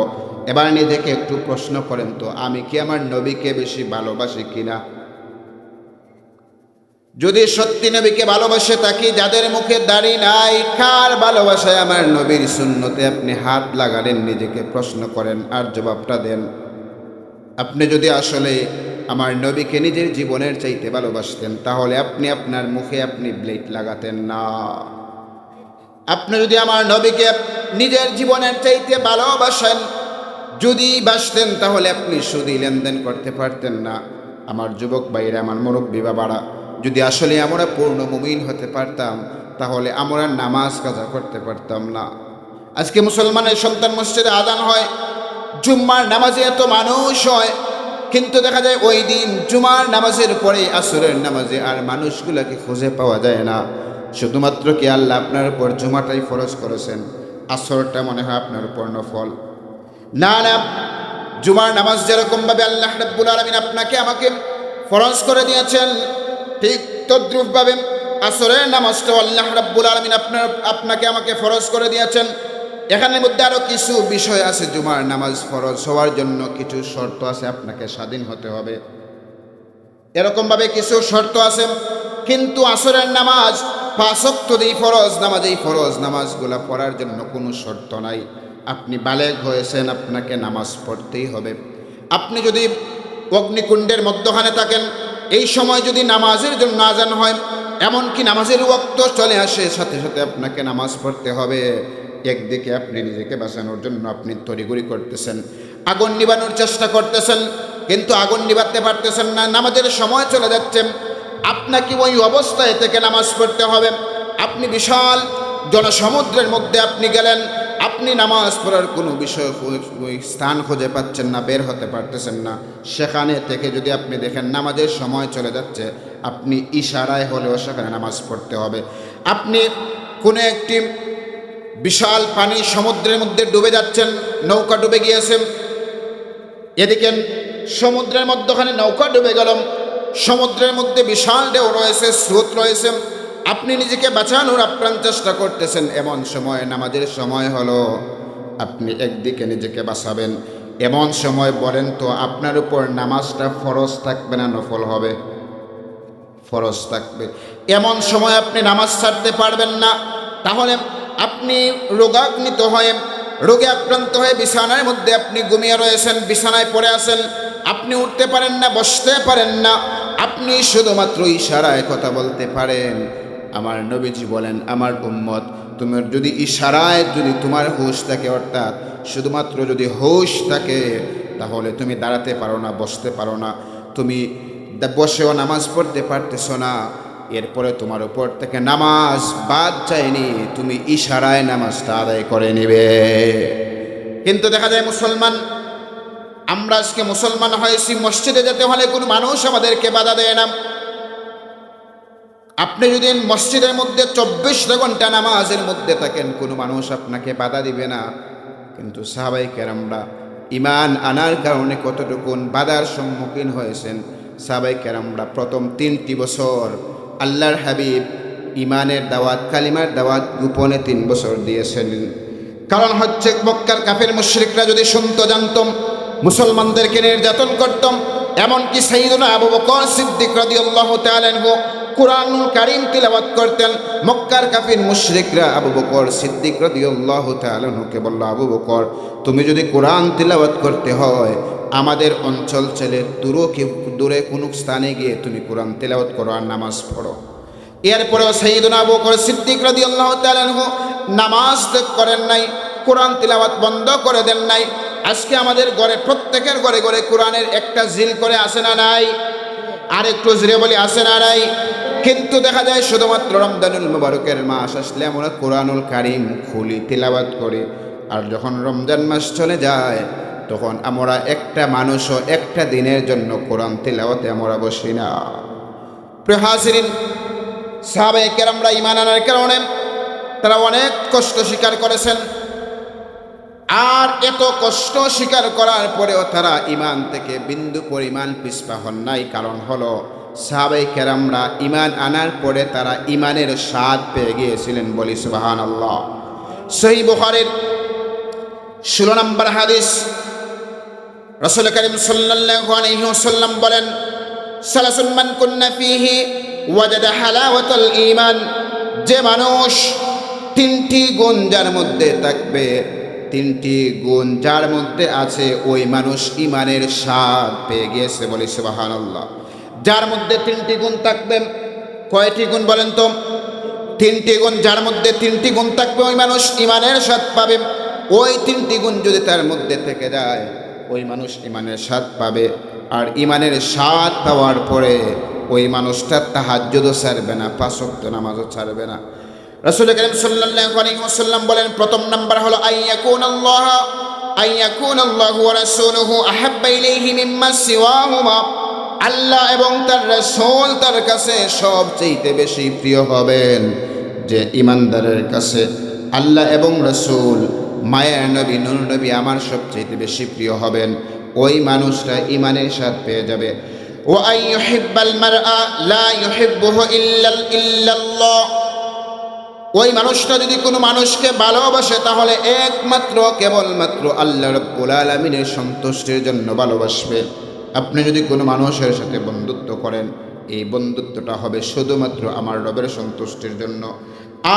এবার নিজেকে একটু প্রশ্ন করেন তো, আমি কি আমার নবীকে বেশি ভালোবাসি কিনা? যদি সত্যি নবীকে ভালোবাসে থাকি, যাদের মুখে দাড়ি নাই, কার ভালোবাসায় আমার নবীর সুন্নতে আপনি হাত লাগালেন? নিজেকে প্রশ্ন করেন আর জবাবটা দেন। আপনি যদি আসলে আমার নবীকে নিজের জীবনের চাইতে ভালোবাসতেন, তাহলে আপনি আপনার মুখে আপনি ব্লেড লাগাতেন না। আপনি যদি আমার নবীকে নিজের জীবনের চাইতে ভালোবাসেন, যদি বাসতেন, তাহলে আপনি শুধু লেনদেন করতে পারতেন না। আমার যুবক ভাইরা, আমার মুরব্বী বাবারা, যদি আসলে আমরা পূর্ণ মুমিন হতে পারতাম, তাহলে আমরা নামাজ কাজা করতে পারতাম না। আজকে মুসলমানের সন্তান মসজিদে আযান হয়, জুম্মার নামাজে এত মানুষ হয়, কিন্তু দেখা যায় ওই দিন জুমার নামাজের পরে আসরের নামাজে আর মানুষগুলোকে খুঁজে পাওয়া যায় না। শুধুমাত্র কি আল্লাহ আপনার উপর জুমাটাই ফরজ করেছেন, আসরটা মনে হয় আপনার উপর নফল? না না, জুমার নামাজ যেরকমভাবে আল্লাহ রাব্বুল আলামিন আপনাকে আমাকে ফরজ করে দিয়েছেন, ঠিক তদ্রূপভাবে আসরের নামাজটাও আল্লাহ রাব্বুল আলামিন আপনাকে আমাকে ফরজ করে দিয়েছেন। এখানের মধ্যে আরও কিছু বিষয় আছে। জুমার নামাজ ফরজ হওয়ার জন্য কিছু শর্ত আছে, আপনাকে স্বাধীন হতে হবে, এরকমভাবে কিছু শর্ত আছে। কিন্তু আসরের নামাজ 5 ওয়াক্ত যেই ফরজ নামাজ, এই ফরজ নামাজগুলা পড়ার জন্য কোনো শর্ত নাই। আপনি বালেগ হয়েছেন, আপনাকে নামাজ পড়তেই হবে। আপনি যদি অগ্নিকুণ্ডের মধ্যখানে থাকেন, এই সময় যদি নামাজের জন্য আযান হয়, এমনকি নামাজের ওয়াক্ত চলে আসে, সাথে সাথে আপনাকে নামাজ পড়তে হবে। একদিকে আপনি নিজেকে বাঁচানোর জন্য আপনি তড়িঘড়ি করতেছেন, আগুন নিবানোর চেষ্টা করতেছেন, কিন্তু আগুন নিভাতে পারতেছেন না, নামাজের সময় চলে যাচ্ছে। আপনাকে ওই অবস্থায় থেকে নামাজ পড়তে হবে। আপনি বিশাল জনসমুদ্রের মধ্যে আপনি গেলেন, আপনি নামাজ পড়ার কোনো বিষয় স্থান খুঁজে পাচ্ছেন না, বের হতে পারতেছেন না। সেখানে থেকে যদি আপনি দেখেন নামাজের সময় চলে যাচ্ছে, আপনি ইশারায় হলেও সেখানে নামাজ পড়তে হবে। আপনি কোনো একটি বিশাল পানি সমুদ্রের মধ্যে ডুবে যাচ্ছেন, নৌকা ডুবে গিয়েছেন, এদিকে সমুদ্রের মধ্যখানে নৌকা ডুবে গেল, সমুদ্রের মধ্যে বিশাল ঢেউ রয়েছে, স্রোত রয়েছে, আপনি নিজেকে বাঁচানোর আপ্রাণ চেষ্টা করতেছেন। এমন সময় নামাজের সময় হলো, আপনি একদিকে নিজেকে বাঁচাবেন, এমন সময় বলেন তো আপনার উপর নামাজটা ফরজ থাকবে না নফল হবে? ফরজ থাকবে। এমন সময় আপনি নামাজ ছাড়তে পারবেন না। তাহলে আপনি রোগাগ্নিত হয়ে, রোগে আক্রান্ত হয়ে বিছানার মধ্যে আপনি ঘুমিয়ে রয়েছেন, বিছানায় পড়ে আছেন, আপনি উঠতে পারেন না, বসতে পারেন না, আপনি শুধুমাত্র ইশারায় কথা বলতে পারেন। আমার নবীজি বলেন, আমার উম্মত, তুমি যদি ইশারায় যদি তোমার হুঁশ থাকে, অর্থাৎ শুধুমাত্র যদি হুঁশ থাকে, তাহলে তুমি দাঁড়াতে পারো না, বসতে পারো না, তুমি বসেও নামাজ পড়তে পারতেছো না, এরপরে তোমার উপর থেকে নামাজ বাদ যায়নি, তুমি ইশারায় নামাজটা আদায় করে নিবে। কিন্তু দেখা যায় মুসলমান আমরা আজকে মুসলমান হয়েছি, মসজিদে যেতে হলে কোনো মানুষ আমাদেরকে বাধা দেয় না। আপনি যদি মসজিদের মধ্যে 24 ঘন্টা নামাজের মধ্যে থাকেন, কোনো মানুষ আপনাকে বাধা দিবে না। কিন্তু সাহাবায়ে কেরামরা ঈমান আনার কারণে কতটুকু বাধার সম্মুখীন হয়েছেন। সাহাবায়ে কেরামরা প্রথম 3টি বছর আল্লাহর হাবিব ঈমানের দাওয়াত, কালিমার দাওয়াত গোপনে 3 বছর দিয়েছেন। কারণ হচ্ছে মক্কার কাফের মুশরিকরা যদি শুনতো, জানতাম, মুসলমানদেরকে নির্যাতন করতাম। এমনকি সাইয়্যিদুনা আবু বকর সিদ্দিক রাদিয়াল্লাহু তাআলা আনহু কুরআনুল কারীম তিলাওয়াত করতেন। মক্কার কাফির মুশরিকরা আবু বকর সিদ্দিক রাদিয়াল্লাহু তাআলা আনহুকে বলল, আবু বকর, তুমি যদি কোরআন তিলাওয়াত করতে হয়, আমাদের অঞ্চল ছেড়ে দূরে কোনো স্থানে গিয়ে তুমি কোরআন তিলাওয়াত করো আর নামাজ পড়ো। এরপরেও সাইয়্যিদুনা আবু বকর সিদ্দিক রাদিয়াল্লাহু তাআলা আনহু নামাজ ত্যাগ করেন নাই, কোরআন তিলাওয়াত বন্ধ করে দেন নাই। আজকে আমাদের ঘরে, প্রত্যেকের ঘরে ঘরে কোরআনের একটা জিল করে আসে না নাই? আর একটু জোরে বলি, আসে না নাই? কিন্তু দেখা যায় শুধুমাত্র রমজানুল মুবারকের মাস আসলে আমরা কোরআনুল কারীম খুলি, তিলাওয়াত করি। আর যখন রমজান মাস চলে যায়, তখন আমরা একটা মানুষও একটা দিনের জন্য কোরআন তিলাওয়াতে আমরা বসি না। প্রিয় হাজিরিন, সাহাবায়ে কেরামরা ঈমান আনার কারণে তারা অনেক কষ্ট স্বীকার করেছেন। আর এত কষ্ট স্বীকার করার পরেও তারা ঈমান থেকে বিন্দু পরিমাণ পিছপা হন নাই। কারণ হলো সাহাবায়ে কেরামরা ঈমান আনার পরে তারা ঈমানের স্বাদ পেয়ে গিয়েছিলেন। বলি সুবহানাল্লাহ। সহিহ বুখারীর 16 নম্বর হাদিস, রাসূল কারীম সাল্লাল্লাহু আলাইহি ওয়াসাল্লাম বলেন, সালাসুন মান কুন্না ফীহি ওয়াজাদা হালাওয়াতাল ঈমান। যে মানুষ 3টি গুণ যার মধ্যে থাকবে, 3টি গুণ যার মধ্যে আছে, ওই মানুষ ঈমানের স্বাদ পেয়ে গিয়েছে। বলি সুবহানাল্লাহ। যার মধ্যে 3টি গুণ থাকবে, কয়টি গুণ বলেন তো? 3টি গুণ। যার মধ্যে 3টি গুণ থাকবে, ওই মানুষ ঈমানের স্বাদ পাবে। ওই 3টি গুণ যদি তার মধ্যে থেকে যায়, ওই মানুষ ঈমানের স্বাদ পাবে। আর ঈমানের স্বাদ পাওয়ার পরে ওই মানুষটা তাহাজ্জুদও ছাড়বে না, 5 ওয়াক্ত নামাজও ছাড়বে না। রাসূল কারীম সাল্লাল্লাহু আলাইহি ওয়াসাল্লাম বলেন, প্রথম নাম্বার হলো আইয়াকুনাল্লাহু ওয়া রাসূলুহু আহাব্বা ইলাইহি মিম্মা সিওয়াহুমা। আল্লাহ এবং তার রাসূল তার কাছে সবচেয়ে বেশি প্রিয় হবেন। যে ঈমানদারের কাছে আল্লাহ এবং রাসূল, মায়ের নবী, নূর নবী আমার সবচেয়ে বেশি প্রিয় হবেন, ওই মানুষটা ঈমানের স্বাদ পেয়ে যাবে। ওয়া আইয়ুহিব্বাল মারআ লা ইউহিব্বুহু ইল্লাল্লাহ। ওই মানুষটা যদি কোনো মানুষকে ভালোবাসে, তাহলে একমাত্র কেবলমাত্র আল্লাহ রাব্বুল আলামিনের সন্তুষ্টির জন্য ভালোবাসবে। আপনি যদি কোনো মানুষের সাথে বন্ধুত্ব করেন, এই বন্ধুত্বটা হবে শুধুমাত্র আমার রবের সন্তুষ্টির জন্য।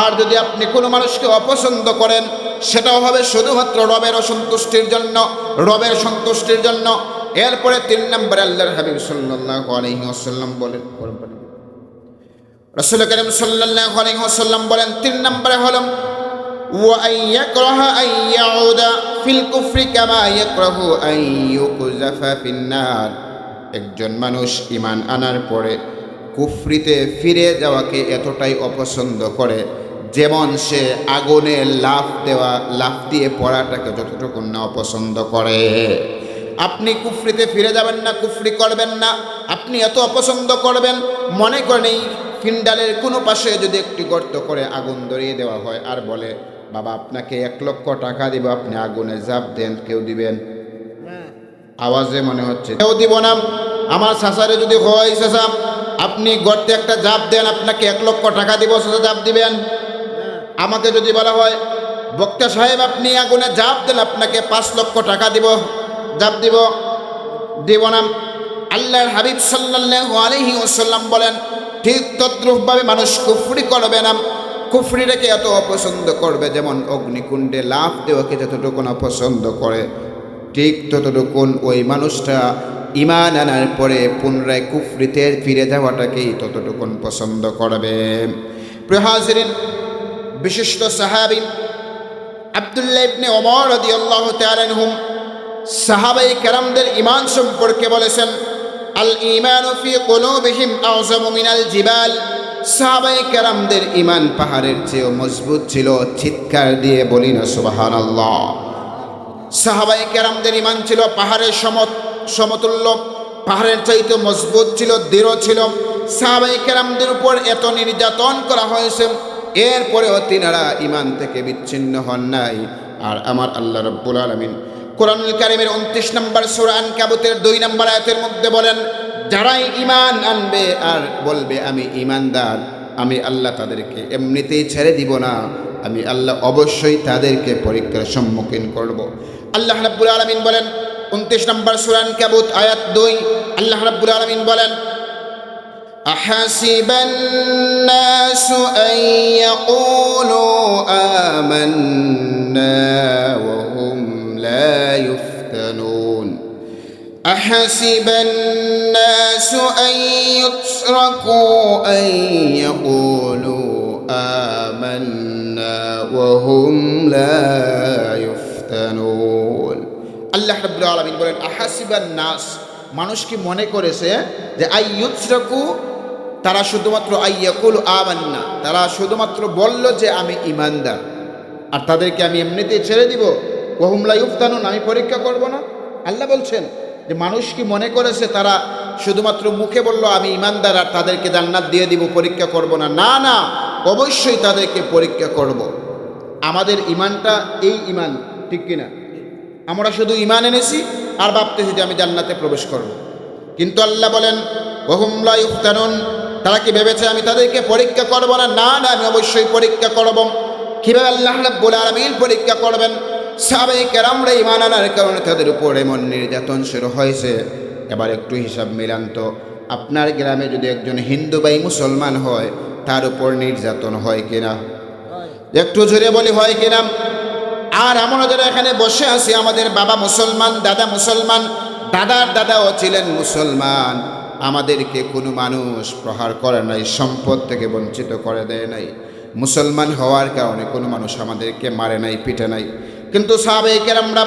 আর যদি আপনি কোনো মানুষকে অপছন্দ করেন, সেটাও হবে শুধুমাত্র রবের অসন্তুষ্টির জন্য, রবের সন্তুষ্টির জন্য। এরপরে 3 নম্বরে আল্লাহর হাবিব সাল্লাল্লাহু আলাইহি ওয়াসাল্লাম বলেন, রাসূল কারীম সাল্লাল্লাহু আলাইহি ওয়াসাল্লাম বলেন, 3 নম্বরে হলো ওয়া আইয়াকরাহা আইয়াউদা ফিল কুফরি কামা ইয়াকরাহু আইয়ুকযাফা ফিন্নার। একজন মানুষ ঈমান আনার পরে কুফরিতে ফিরে যাওয়াকে এতটাই অপছন্দ করে, যেমন সে আগুনে লাফ দিয়ে পড়াটাকে যতটুকু না অপছন্দ করে। আপনি কুফরিতে ফিরে যাবেন না, কুফরি করবেন না, আপনি এত অপছন্দ করবেন। মনে করেন এই ফিন্ডালের কোনো পাশে যদি একটি গর্ত করে আগুন ধরিয়ে দেওয়া হয়, আর বলে, বাবা আপনাকে 1 লক্ষ টাকা দিব, আপনি আগুনে ঝাঁপ দেন, কেউ দিবেন? আওয়াজে মনে হচ্ছে কেউ দিব না। আমার চাচারে যদি হয়, চাচা আপনি গর্তে একটা ঝাঁপ দেন, আপনাকে 1 লক্ষ টাকা দিব, চাচা ঝাঁপ দিবেন? আমাকে যদি বলা হয়, বক্তা সাহেব আপনি আগুনে ঝাঁপ দেন, আপনাকে 5 লক্ষ টাকা দিব, ঝাঁপ দিব? দিব না। আল্লাহর হাবিব সাল্লাল্লাহু আলাইহি ওয়াসাল্লাম বলেন, ঠিক তদ্রূপভাবে মানুষ কুফরি করবে না। কুফরিটাকে এত অপছন্দ করবে, যেমন অগ্নিকুণ্ডে লাফ দেওয়াকে যতটুকু অপছন্দ করে, ঠিক ততটুকুন ওই মানুষটা ঈমান আনার পরে পুনরায় কুফরিতে ফিরে যাওয়াটাকেই ততটুকুন পছন্দ করবে। প্রিয় হাজিরিন, বিশিষ্ট সাহাবী আব্দুল্লাহ ইবনে ওমর রাদিয়াল্লাহু তাআলা আনহু সাহাবায়ে কেরামদের ঈমান সম্পর্কে বলেছেন, আল ঈমানু ফি কুলুবিহিম আযমু মিনাল জিবাল। সাহাবায়ে কেরামদের ঈমান পাহাড়ের চেয়েও মজবুত ছিল। চিৎকার দিয়ে বলি না সুবহানাল্লাহ। সাহাবায়ে কেরামদের ঈমান ছিল পাহাড়ের সমতুল্য, পাহাড়ের চাইতে মজবুত ছিল, দৃঢ় ছিল। সাহাবায়ে কেরামদের উপর এত নির্যাতন করা হয়েছে, এরপরেও তিনারা ঈমান থেকে বিচ্ছিন্ন হন নাই। আর আমার আল্লাহ রাব্বুল আলামিন কোরআনুল কারীমের 29 নম্বর সূরা আনকাবুতের 2 নম্বর আয়াতের মধ্যে বলেন, যারাই ঈমান আনবে আর বলবে আমি ঈমানদার, আমি আল্লাহ তাদেরকে এমনিতেই ছেড়ে দিব না, আমি আল্লাহ অবশ্যই তাদেরকে পরীক্ষার সম্মুখীন করব। আল্লাহ রাব্বুল আলামিন বলেন 29 নম্বর সূরা আনকাবুত আয়াত 2, আল্লাহ রাব্বুল আলামিন বলেন, আহাসিবান নাসু আন ইয়াকুলু আমান্না ওয়া হুম লা ইফতানুন। أحسب الناس أن يتركوا أن يقولوا آمنا وهم لا يفتنون। আল্লাহ রাব্বুল আলামিন বলেন, আহাসিবান নাস, মানুষ কি মনে করেছে যে আইয়ুতরাকু, তারা শুধুমাত্র আইয়াকুল আমান্না, তারা শুধুমাত্র বলল যে আমি ঈমানদার, আর তাদেরকে আমি এমনিতেই ছেড়ে দিব, ওয়া হুম লা ইফতানুন, আমি পরীক্ষা করব না। আল্লাহ বলছেন যে মানুষ কি মনে করেছে তারা শুধুমাত্র মুখে বলল আমি ঈমানদার আর তাদেরকে জান্নাত দিয়ে দিব, পরীক্ষা করব না? না না, অবশ্যই তাদেরকে পরীক্ষা করব। আমাদের ঈমানটা এই ঈমান, ঠিক কিনা? আমরা শুধু ঈমান এনেছি আর ভাবতেছি যে আমি জান্নাতে প্রবেশ করব, কিন্তু আল্লাহ বলেন ওয়া হুম লা ইফতানুন, তারা কি ভেবেছে আমি তাদেরকে পরীক্ষা করব না? না না, আমি অবশ্যই পরীক্ষা করব। কিভাবে আল্লাহ রাব্বুল আলামিন পরীক্ষা করবেন? সাহাবায়ে কেরামরা ঈমান আনার কারণে তাদের উপর এমন নির্যাতন শুরু হয়েছে। এবার একটু হিসাব মিলান তো, আপনার গ্রামে যদি একজন হিন্দু ভাই মুসলমান হয়, তার উপর নির্যাতন হয় কিনা? একটু জোরে বলি, হয় কিনা? আর আমরা যারা এখানে বসে আছি, আমাদের বাবা মুসলমান, দাদা মুসলমান, দাদার দাদাও ছিলেন মুসলমান, আমাদেরকে কোনো মানুষ প্রহার করে নাই, সম্পদ থেকে বঞ্চিত করে দেয় নাই। মুসলমান হওয়ার কারণে কোনো মানুষ আমাদেরকে মারে নাই, পিটে নাই। কিন্তু সাহাবায়ে কেরামরা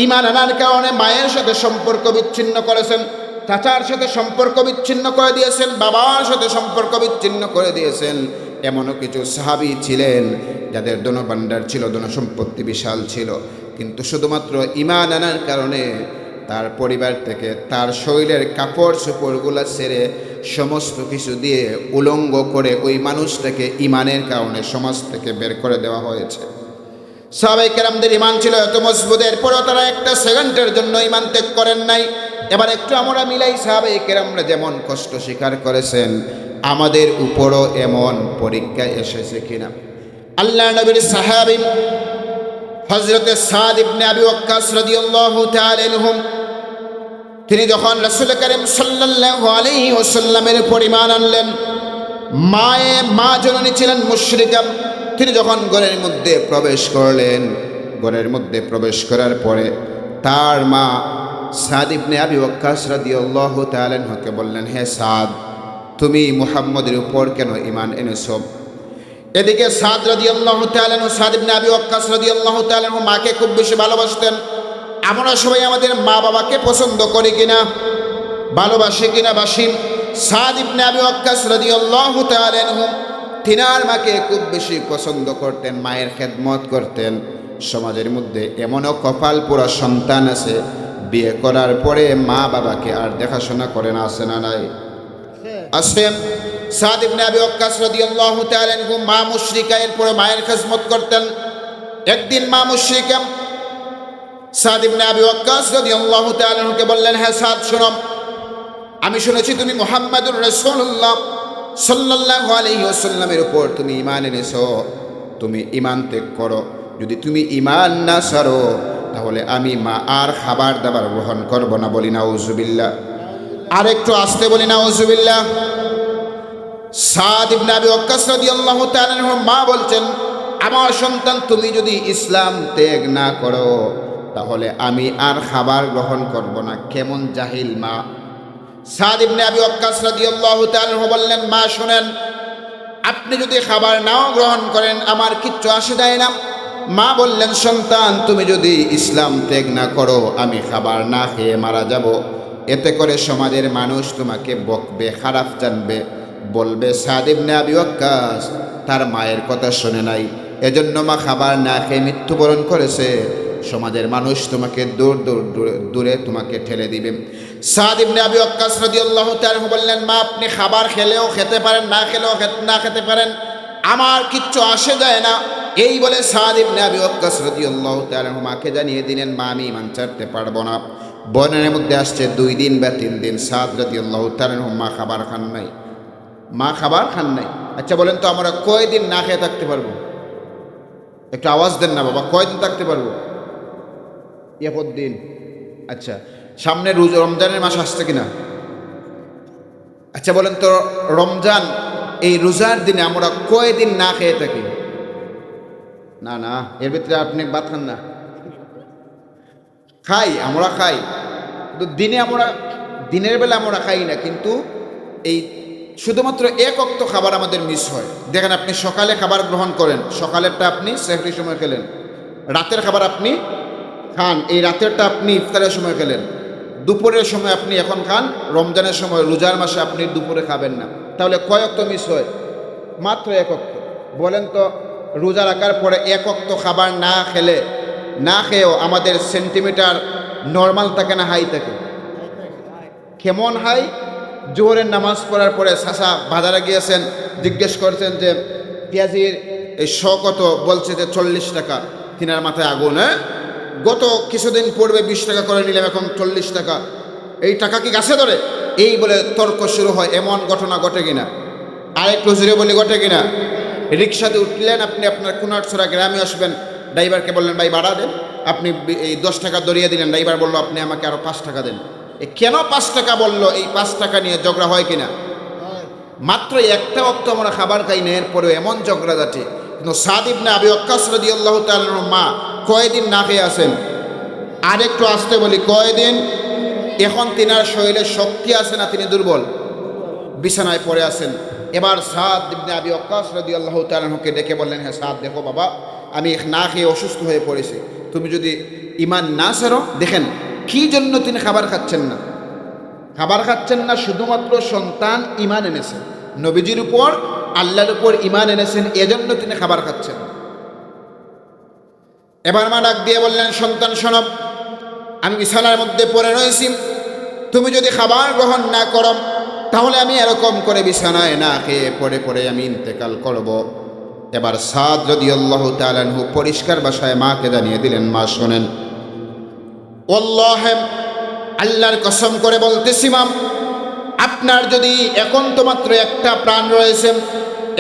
ঈমান আনার কারণে মায়ের সাথে সম্পর্ক বিচ্ছিন্ন করেছেন, চাচার সাথে সম্পর্ক বিচ্ছিন্ন করে দিয়েছেন, বাবার সাথে সম্পর্ক বিচ্ছিন্ন করে দিয়েছেন। এমনও কিছু সাহাবী ছিলেন যাদের ধনভাণ্ডার ছিল, ধনসম্পত্তি বিশাল ছিল, কিন্তু শুধুমাত্র ঈমান আনার কারণে তার পরিবার থেকে তার শরীরের কাপড় চোপড়গুলো ছেড়ে সমস্ত কিছু দিয়ে উলঙ্গ করে ওই মানুষটাকে ঈমানের কারণে সমাজ থেকে বের করে দেওয়া হয়েছে। সাহাবায়ে কেরামদের ঈমান ছিল এত মজবুত, এরপরও তারা একটা সেকেন্ডের জন্য ঈমান ত্যাগ করেন নাই। এবার একটু আমরা মিলাই, সাহাবায়ে কেরামরা যেমন কষ্ট স্বীকার করেছেন, আমাদের উপরও এমন পরীক্ষা এসেছে কিনা? আল্লাহ নবীর সাহাবী হযরত সাদ ইবনে আবি ওয়াক্কাস রাদিয়াল্লাহু তাআলা আনহু, তিনি যখন রাসূল করিম সাল্লাল্লাহু আলাইহি ওয়াসাল্লামের উপর ঈমান আনলেন, মা জননী ছিলেন মুশরিকা। তিনি যখন ঘরের মধ্যে প্রবেশ করলেন, ঘরের মধ্যে প্রবেশ করার পরে তার মা সাদ ইবনে আবি ওয়াক্কাস রাদিয়াল্লাহু তাআলা আনহুকে বললেন, হে সাদ, তুমি মুহাম্মদের উপর কেন ঈমান এনেছো? এদিকে সাদ রাদিয়াল্লাহু তাআলা আনহু, সাদ ইবনে আবি ওয়াক্কাস রাদিয়াল্লাহু তাআলা আনহু মাকে খুব বেশি ভালোবাসতেন। আমরা সবাই আমাদের মা বাবাকে পছন্দ করি কিনা, ভালোবাসি কিনা? বাসি। সাদ ইবনে আবি ওয়াক্কাস রাদিয়াল্লাহু তাআলা আনহু তিনার মাকে খুব বেশি পছন্দ করতেন, মায়ের খেদমত করতেন। সমাজের মধ্যে এমনও কপাল পোড়া সন্তান আছে, বিয়ে করার পরে মা বাবাকে আর দেখাশোনা করে না, আছে না নাই? আছে। সাদ ইবনে আবি ওয়াক্কাস রাদিয়াল্লাহু তাআলা আনহু মা মুশরিকা, এরপরে মায়ের খেদমত করতেন। একদিন মা মুশরিকা সাদ ইবনে আবি ওয়াক্কাস রাদিয়াল্লাহু তাআলা আনহুকে বললেন, হ্যাঁ সাদ, শোনো, আমি শুনেছি তুমি মুহাম্মাদুর রাসূলুল্লাহ সাল্লাল্লাহু আলাইহি ওয়াসাল্লামের উপর তুমি ঈমান এনেছো, তুমি ঈমান ত্যাগ করো। যদি তুমি ঈমান না ছাড়ো, তাহলে আমি মা আর খাবার দাবার গ্রহণ করব না। বলি নাউজুবিল্লাহ। আর একটু আসতে বলি নাউজুবিল্লাহ। সাদ ইবনে আবি ওয়াক্কাস রাদিয়াল্লাহু তাআলা আনহু মা বলছেন, আমার সন্তান, তুমি যদি ইসলাম ত্যাগ না করো, তাহলে আমি আর খাবার গ্রহণ করব না। কেমন জাহিল মা! সাদ ইবনে আবি ওয়াক্কাস রাদিয়াল্লাহু তাআলা আনহু বললেন, মা শুনেন, আপনি যদি খাবার নাও গ্রহণ করেন আমার কিচ্ছু আসে যায় না। মা বললেন, সন্তান, তুমি যদি ইসলাম ত্যাগ না করো, আমি খাবার না খেয়ে মারা যাব। এতে করে সমাজের মানুষ তোমাকে বকবে, খারাপ জানবে, বলবে সাদ ইবনে আবি ওয়াক্কাস তার মায়ের কথা শুনে নাই, এজন্য মা খাবার না খেয়ে মৃত্যুবরণ করেছে। সমাজের মানুষ তোমাকে দূর দূর দূরে তোমাকে ঠেলে দিবে। সাদ ইবনে আবি ওয়াক্কাস রাদিয়াল্লাহু তাআলা বললেন, মা আপনি খাবার খেলেও খেতে পারেন, না খেলেও না খেতে পারেন, আমার কিচ্ছু আসে যায় না। এই বলে সাদ ইবনে আবি ওয়াক্কাস রাদিয়াল্লাহু তাআলা মাকে জানিয়ে দিলেন, মা আমি ঈমান ছাড়তে পারবো না। বর্ণনার মধ্যে আসছে 2 দিন বা 3 দিন সাদ রাদিয়াল্লাহু তাআলা মা খাবার খান নাই, মা খাবার খান নাই। আচ্ছা বলেন তো আমরা কয়দিন না খেয়ে থাকতে পারবো? একটু আওয়াজ দেন না বাবা, কয়দিন থাকতে পারবো? দিন। আচ্ছা সামনে রমজানের মাস আসছে কিনা? আচ্ছা বলেন তো রমজান এই রোজার দিনে আমরা কয়দিন না খেয়ে থাকি? না না, এর ভিতরে আপনি ভাত খান না? খাই, আমরা খাই, কিন্তু দিনের বেলা আমরা খাই না, কিন্তু এই শুধুমাত্র এক ওয়াক্ত খাবার আমাদের মিস হয়। দেখেন আপনি সকালে খাবার গ্রহণ করেন, সকালেরটা আপনি সেহরির সময় খেলেন, রাতের খাবার আপনি খান, এই রাতেরটা আপনি ইফতারের সময় খেলেন, দুপুরের সময় আপনি এখন খান, রমজানের সময় রোজার মাসে আপনি দুপুরে খাবেন না। তাহলে কয় ওয়াক্ত মিস হয়? মাত্র এক ওয়াক্ত। বলেন তো রোজা রাখার পরে এক ওয়াক্ত খাবার না খেয়েও আমাদের সেন্টিমিটার নর্মাল থাকে না হাই থাকে? কেমন হাই? জোহরের নামাজ পড়ার পরে চাচা বাজারে গিয়েছেন, জিজ্ঞেস করছেন যে পেঁয়াজির এই শ কত? বলছে যে 40 টাকা। তিনার মাথায় আগুন। গত কিছুদিন পূর্বে 20 টাকা করে নিলাম, এখন 40 টাকা, এই টাকা কি গাছে ধরে? এই বলে তর্ক শুরু হয়। এমন ঘটনা ঘটে কিনা? আরেকটু জোরে বলি, ঘটে কিনা? রিক্সাতে উঠলেন আপনি, আপনার কুনারছড়া গ্রামে আসবেন, ড্রাইভারকে বললেন ভাই ভাড়া দেন, আপনি এই 10 টাকা ধরিয়ে দিলেন, ড্রাইভার বললো আপনি আমাকে আরো 5 টাকা দেন। কেন 5 টাকা বললো? এই 5 টাকা নিয়ে ঝগড়া হয় কিনা? মাত্র একটা ওয়াক্ত আমরা খাবার খাই না, এরপরেও এমন ঝগড়াঝাটি। কিন্তু সাদ ইবনে আবি ওয়াক্কাস রাদিয়াল্লাহু তাআলা মা কয়দিন না খেয়ে আছেন? আরেকটু আসতে বলি, কয়দিন? এখন তিনার শরীরে শক্তি আছে না তিনি দুর্বল? বিছানায় পড়ে আছেন। এবার সাদ ইবনে আবি ওয়াক্কাস রাদিয়াল্লাহু তাআলাকে ডেকে বললেন, হ্যাঁ সাদ দেখো বাবা, আমি না খেয়ে অসুস্থ হয়ে পড়েছি, তুমি যদি ঈমান না ছাড়ো। দেখেন কি জন্য তিনি খাবার খাচ্ছেন না? খাবার খাচ্ছেন না শুধুমাত্র সন্তান ঈমান এনেছেন, নবীজির উপর আল্লাহর উপর ঈমান এনেছেন, এজন্য তিনি খাবার খাচ্ছেন। এবার মা ডাক দিয়ে বললেন, সন্তান শোনো, আমি বিছানার মধ্যে পড়ে রয়েছি, তুমি যদি খাবার গ্রহণ না করো তাহলে আমি এরকম করে বিছানায় না খেয়ে পড়ে আমি ইন্তেকাল করব। এবার সাদ রাদিয়াল্লাহু তাআলা আনহু পরিষ্কার ভাষায় মাকে জানিয়ে দিলেন, মা শোনেন, ওয়াল্লাহি আল্লাহর কসম করে বলতেছি মা, আপনার যদি এখন তো মাত্র একটা প্রাণ রয়েছে,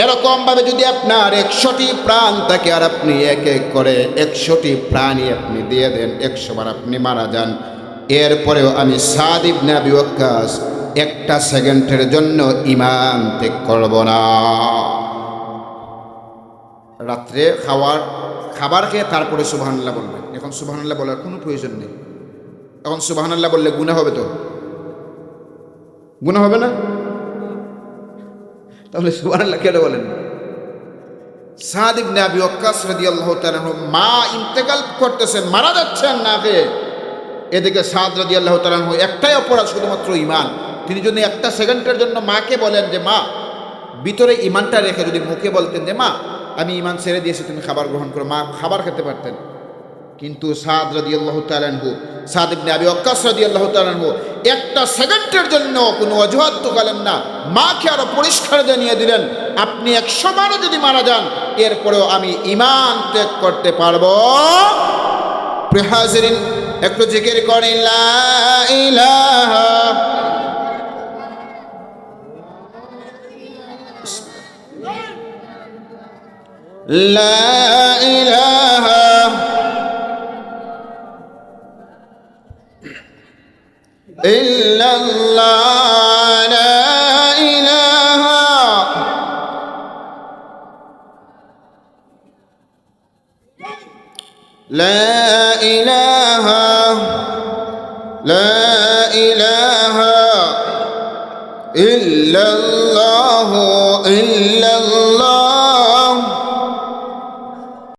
এরকমভাবে যদি আপনার 100টি প্রাণ থাকে আর আপনি এক এক করে 100টি প্রাণই আপনি দিয়ে দেন, 100 বার আপনি মারা যান, এরপরেও আমি সাদ ইবনে আবি ওয়াক্কাস একটা সেকেন্ডের জন্য ঈমান ত্যাগ করব না। রাত্রে খাবার খেয়ে তারপরে সুবহানাল্লাহ বলবেন। এখন সুবহানাল্লাহ বলার কোনো প্রয়োজন নেই। এখন সুবহানাল্লাহ বললে গুনাহ হবে তো? গুনাহ হবে না? তাহলে সুবহানাল্লাহ কেন বলেন? সাদ ইবনে আবি ওয়াক্কাস রাদিয়াল্লাহু তাআলা মা ইন্তেকাল করতেছেন, মারা যাচ্ছেন না খেয়ে, এদিকে সাদ রাদিয়াল্লাহু তাআলা একটাই অপরাধ, শুধুমাত্র ঈমান। তিনি যদি একটা সেকেন্ডের জন্য মাকে বলেন যে মা, ভিতরে ঈমানটা রেখে যদি মুখে বলতেন যে মা আমি ঈমান ছেড়ে দিয়েছি, তুমি খাবার গ্রহণ করো, মা খাবার খেতে পারতেন। কিন্তু সাদ রাদিয়াল্লাহু তাআলা আনহু, সাদ ইবনে আবি ওয়াক্কাস রাদিয়াল্লাহু তাআলা আনহু একটা সেকেন্ডের জন্য কোনো অজুহাত তোলেন না, মাকে আরো পরিষ্কার জানিয়ে দিলেন, আপনি 100 বারও যদি মারা যান এরপরেও আমি ঈমান ত্যাগ করতে পারবো। প্রিয় হাজিরিন, একটু জিকির করেন লা ইলাহা লা ইলাহা ইল্লাল্লাহ, লা ইলাহা লা ইলাহা লা ইলাহা ইল্লাল্লাহ ইল্লাল্লাহ